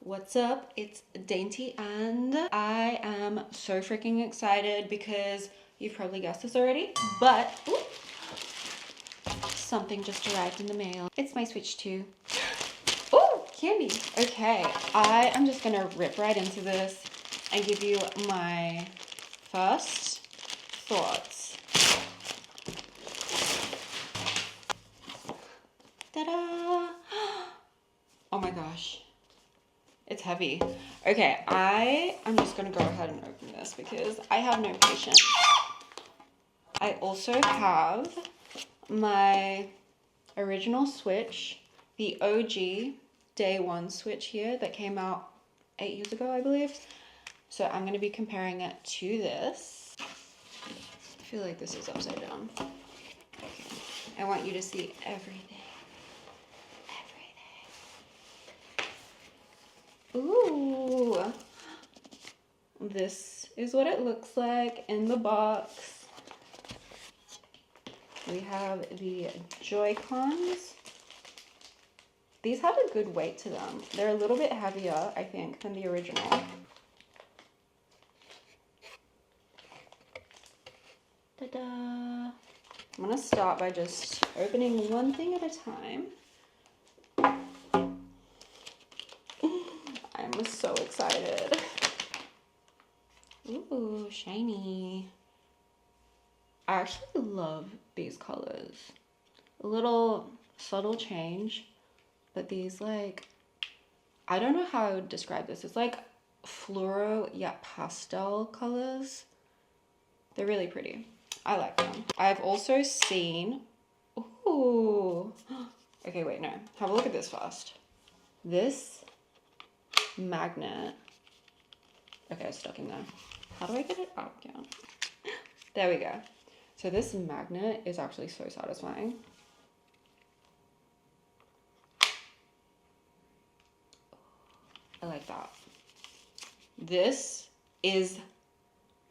What's up? It's Dainty and I am so freaking excited because you've probably guessed this already, but something just arrived in the mail. It's my Switch 2. Oh, candy. Okay, I am just gonna rip right into this and give you my first thoughts. Ta-da! Oh my gosh. It's heavy. Okay, I'm just gonna go ahead and open this because I have no patience. I also have my original Switch, the OG day one Switch here that came out 8 years ago, I believe. So I'm gonna be comparing it to this. I feel like this is upside down. Okay. I want you to see everything. Ooh, this is what it looks like in the box. We have the Joy-Cons. These have a good weight to them. They're a little bit heavier, I think, than the original. Ta-da! I'm gonna start by just opening one thing at a time. I'm so excited. Ooh, shiny. I actually love these colors. A little subtle change, but these, like, I don't know how I would describe this. It's like fluoro yet pastel colors. They're really pretty. I like them. I've also seen, ooh. Okay, wait, no. Have a look at this first. This magnet. Okay, it's stuck in there. How do I get it out again? There we go. So this magnet is actually so satisfying. I like that. This is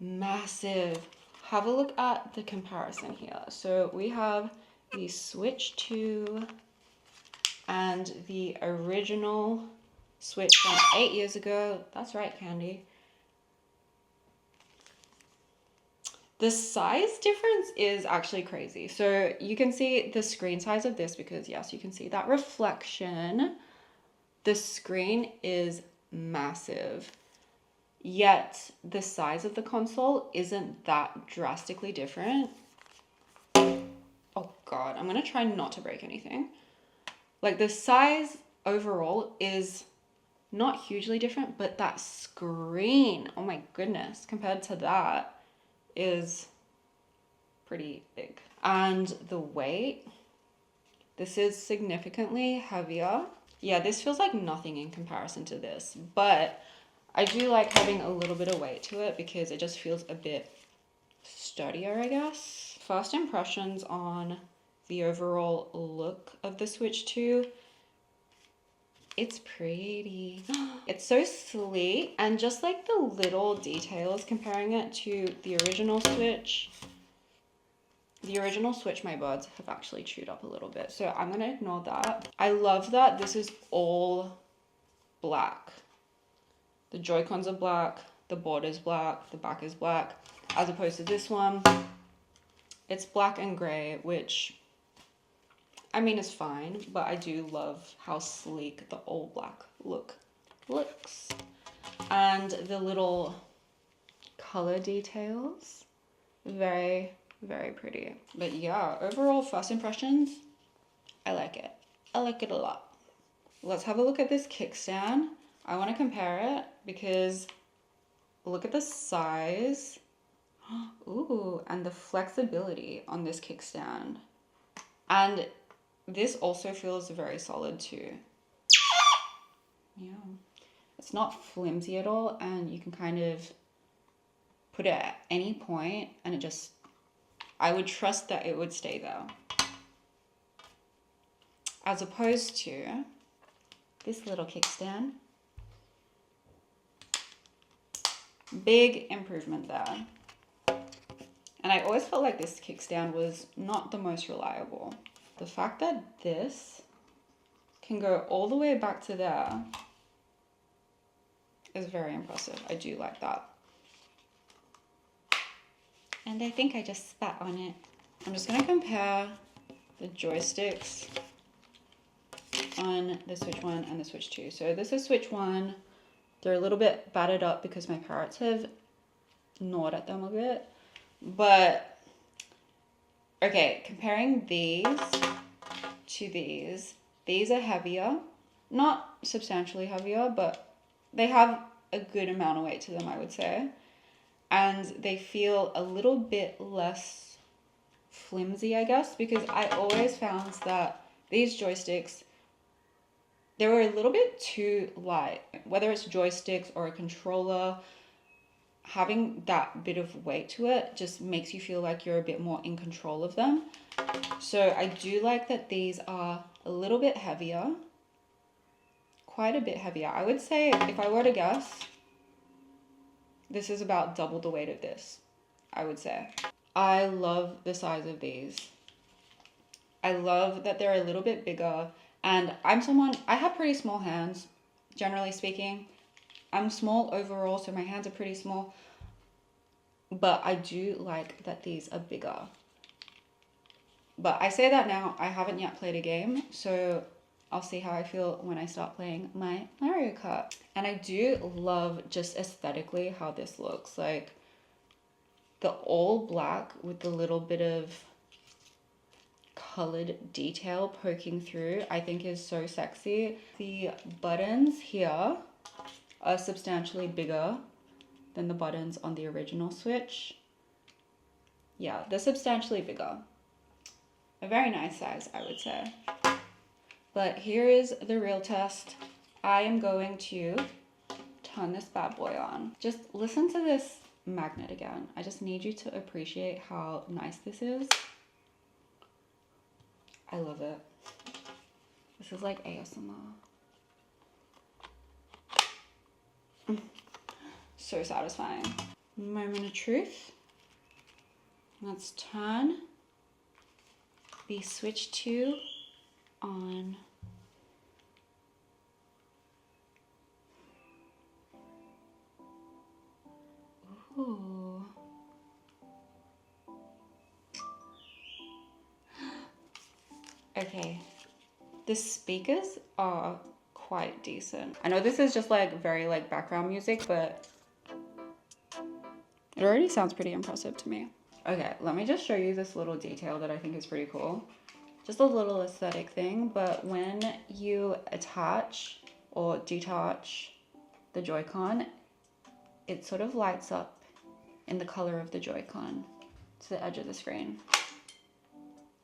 massive. Have a look at the comparison here. So we have the Switch 2 and the original Switch from 8 years ago. That's right, Candy. The size difference is actually crazy. So you can see the screen size of this because yes, you can see that reflection. The screen is massive, yet the size of the console isn't that drastically different. Oh God, I'm gonna try not to break anything. Like the size overall is not hugely different, but that screen, oh my goodness, compared to that, is pretty big. And the weight, this is significantly heavier. Yeah, this feels like nothing in comparison to this, but I do like having a little bit of weight to it because it just feels a bit sturdier, I guess. First impressions on the overall look of the Switch 2. It's pretty. It's so sleek, and just like the little details comparing it to the original Switch. The original Switch, my buds have actually chewed up a little bit, so I'm gonna ignore that. I love that this is all black. The Joy-Cons are black, the board is black, the back is black, as opposed to this one. It's black and gray, which I mean, it's fine, but I do love how sleek the all black look looks. And the little color details, very, very pretty. But yeah, overall first impressions, I like it. I like it a lot. Let's have a look at this kickstand. I want to compare it because look at the size. Ooh, and the flexibility on this kickstand. And this also feels very solid too. Yeah, it's not flimsy at all, and you can kind of put it at any point and it just, I would trust that it would stay there. As opposed to this little kickstand. Big improvement there. And I always felt like this kickstand was not the most reliable. The fact that this can go all the way back to there is very impressive. I do like that. And I think I just spat on it. I'm just gonna compare the joysticks on the Switch 1 and the Switch 2. So this is Switch 1. They're a little bit battered up because my parrots have gnawed at them a bit. But, okay, comparing these to these are heavier. Not substantially heavier, but they have a good amount of weight to them, I would say. And they feel a little bit less flimsy, I guess, because I always found that these joysticks, they were a little bit too light. Whether it's joysticks or a controller, having that bit of weight to it just makes you feel like you're a bit more in control of them. So I do like that these are a little bit heavier, quite a bit heavier. I would say, if I were to guess, this is about double the weight of this, I would say. I love the size of these. I love that they're a little bit bigger, and I have pretty small hands, generally speaking. I'm small overall, so my hands are pretty small, but I do like that these are bigger. But I say that now, I haven't yet played a game, so I'll see how I feel when I start playing my Mario Kart. And I do love just aesthetically how this looks. Like the all black with the little bit of colored detail poking through, I think is so sexy. The buttons here are substantially bigger than the buttons on the original Switch. Yeah, they're substantially bigger. A very nice size, I would say. But here is the real test. I am going to turn this bad boy on. Just listen to this magnet again. I just need you to appreciate how nice this is. I love it. This is like ASMR. So satisfying. Moment of truth. Let's turn the Switch 2 on. Ooh. Okay, the speakers are quite decent. I know this is just like very like background music, but it already sounds pretty impressive to me. Okay, let me just show you this little detail that I think is pretty cool. Just a little aesthetic thing, but when you attach or detach the Joy-Con, it sort of lights up in the color of the Joy-Con to the edge of the screen.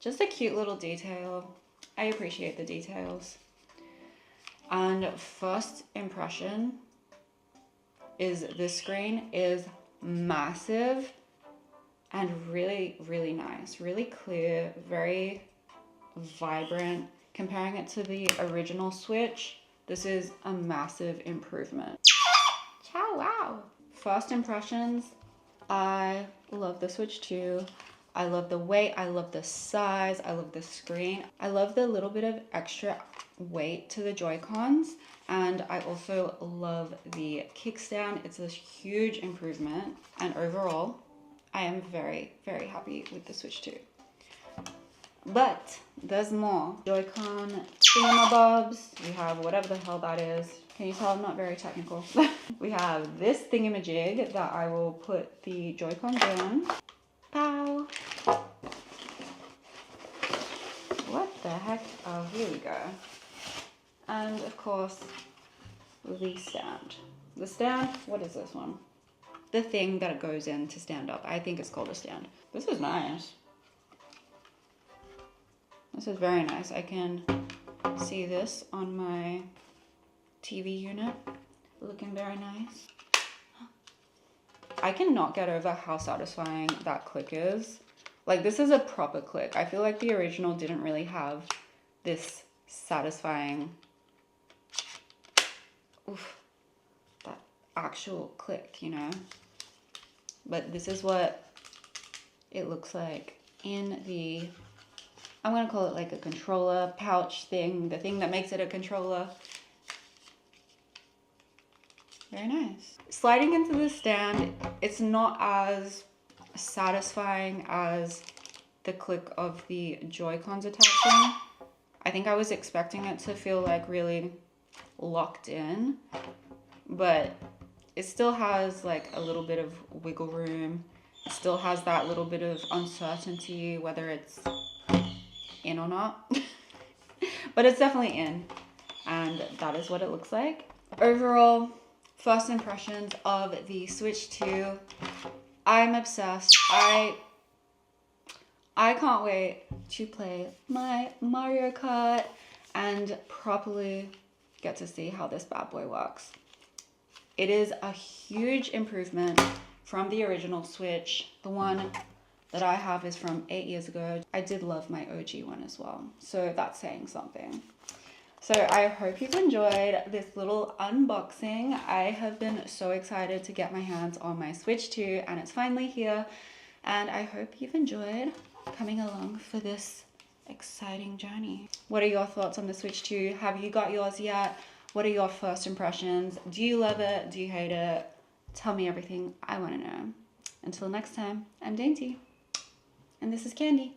Just a cute little detail. I appreciate the details. And first impression is this screen is massive and really, really nice. Really clear, very vibrant. Comparing it to the original Switch, this is a massive improvement. Ciao, wow. First impressions, I love the Switch 2. I love the weight, I love the size, I love the screen. I love the little bit of extra weight to the Joy-Cons, and I also love the kickstand. It's a huge improvement, and overall, I am very, very happy with the Switch 2. But there's more. Joy-Con thingamabobs. We have whatever the hell that is. Can you tell I'm not very technical? We have this thingamajig that I will put the Joy-Cons in. Pow! What the heck? Oh, here we go. And of course, the stand. The stand, what is this one? The thing that goes in to stand up. I think it's called a stand. This is nice. This is very nice. I can see this on my TV unit. Looking very nice. I cannot get over how satisfying that click is. Like, this is a proper click. I feel like the original didn't really have this satisfying, oof, that actual click, you know? But this is what it looks like in the, I'm gonna call it like a controller pouch thing, the thing that makes it a controller. Very nice. Sliding into the stand, it's not as satisfying as the click of the Joy-Cons attaching. I think I was expecting it to feel like really locked in, but it still has like a little bit of wiggle room. It still has that little bit of uncertainty whether it's in or not. But it's definitely in, and that is what it looks like. Overall, first impressions of the Switch 2. I'm obsessed. I can't wait to play my Mario Kart and properly get to see how this bad boy works. It is a huge improvement from the original Switch. The one that I have is from 8 years ago. I did love my OG one as well, so that's saying something. So I hope you've enjoyed this little unboxing. I have been so excited to get my hands on my Switch 2, and it's finally here. And I hope you've enjoyed coming along for this exciting journey. What are your thoughts on the Switch 2? Have you got yours yet? What are your first impressions? Do you love it? Do you hate it? Tell me everything I want to know. Until next time, I'm Dainty, and this is Candy.